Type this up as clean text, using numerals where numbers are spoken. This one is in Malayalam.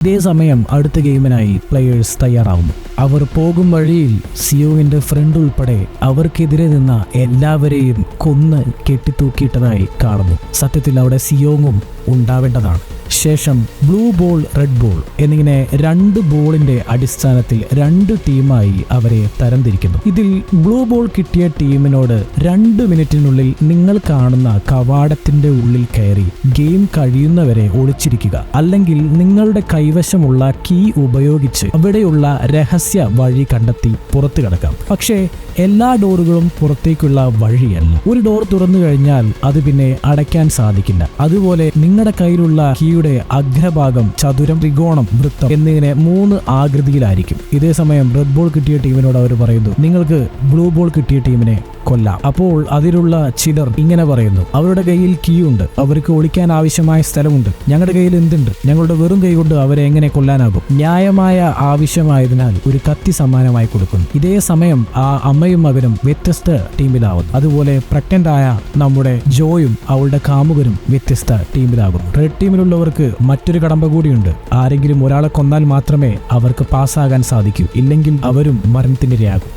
ഇതേ സമയം അടുത്ത ഗെയിമിനായി പ്ലെയേഴ്സ് തയ്യാറാവുന്നു. അവർ പോകും വഴിയിൽ സിയോങ്ങിന്റെ ഫ്രണ്ട് ഉൾപ്പെടെ അവർക്കെതിരെ നിന്ന എല്ലാവരെയും കൊന്ന് കെട്ടിത്തൂക്കിയിട്ടതായി കാണുന്നു. സത്യത്തിൽ അവിടെ സിയോങ്ങും ഉണ്ടാവേണ്ടതാണ്. ശേഷം ബ്ലൂ ബോൾ, റെഡ് ബോൾ എന്നിങ്ങനെ 2 ബോളിന്റെ അടിസ്ഥാനത്തിൽ 2 ടീമായി അവരെ തരംതിരിക്കുന്നു. ഇതിൽ ബ്ലൂ ബോൾ കിട്ടിയ ടീമിനോട് 2 മിനിറ്റിനുള്ളിൽ നിങ്ങൾ കാണുന്ന കവാടത്തിന്റെ ഉള്ളിൽ കയറി ഗെയിം കഴിയുന്നവരെ ഒളിച്ചിരിക്കുക, അല്ലെങ്കിൽ നിങ്ങളുടെ കൈവശമുള്ള കീ ഉപയോഗിച്ച് അവിടെയുള്ള രഹസ്യ വഴി കണ്ടെത്തി പുറത്തു കടക്കാം. പക്ഷേ എല്ലാ ഡോറുകളും പുറത്തേക്കുള്ള വഴിയല്ല. ഒരു ഡോർ തുറന്നു കഴിഞ്ഞാൽ അത് പിന്നെ അടയ്ക്കാൻ സാധിക്കില്ല. അതുപോലെ നിങ്ങളുടെ കയ്യിലുള്ള കീയുടെ അഗ്രഭാഗം ചതുരം, ത്രികോണം, വൃത്തം എന്നിങ്ങനെ 3 ആകൃതിയിലായിരിക്കും. ഇതേ സമയം റെഡ് ബോൾ കിട്ടിയ ടീമിനോട് അവർ പറയുന്നു, നിങ്ങൾക്ക് ബ്ലൂ ബോൾ കിട്ടിയ ടീമിനെ കൊല്ലാം. അപ്പോൾ അതിലുള്ള ചിലർ ഇങ്ങനെ പറയുന്നു, അവരുടെ കയ്യിൽ കീ ഉണ്ട്, അവർക്ക് ഒളിക്കാൻ ആവശ്യമായ സ്ഥലമുണ്ട്, ഞങ്ങളുടെ കയ്യിൽ എന്തുണ്ട്, ഞങ്ങളുടെ വെറും കൈ കൊണ്ട് അവരെ എങ്ങനെ കൊല്ലാനാകും? ന്യായമായ ആവശ്യമായതിനാൽ ഒരു കത്തി സമ്മാനമായി കൊടുക്കുന്നു. ഇതേ സമയം ആ അമ്മയും മകനും വ്യത്യസ്ത ടീമിലാവുന്നു. അതുപോലെ പ്രഗ്നന്റ് ആയ നമ്മുടെ ജോയും അവളുടെ കാമുകനും വ്യത്യസ്ത ടീമിലാകും. റെഡ് ടീമിലുള്ളവർക്ക് മറ്റൊരു കടമ്പ കൂടിയുണ്ട്. ആരെങ്കിലും ഒരാളെ കൊന്നാൽ മാത്രമേ അവർക്ക് പാസ്സാകാൻ സാധിക്കൂ, ഇല്ലെങ്കിൽ അവരും മരണത്തിനിരയാകും.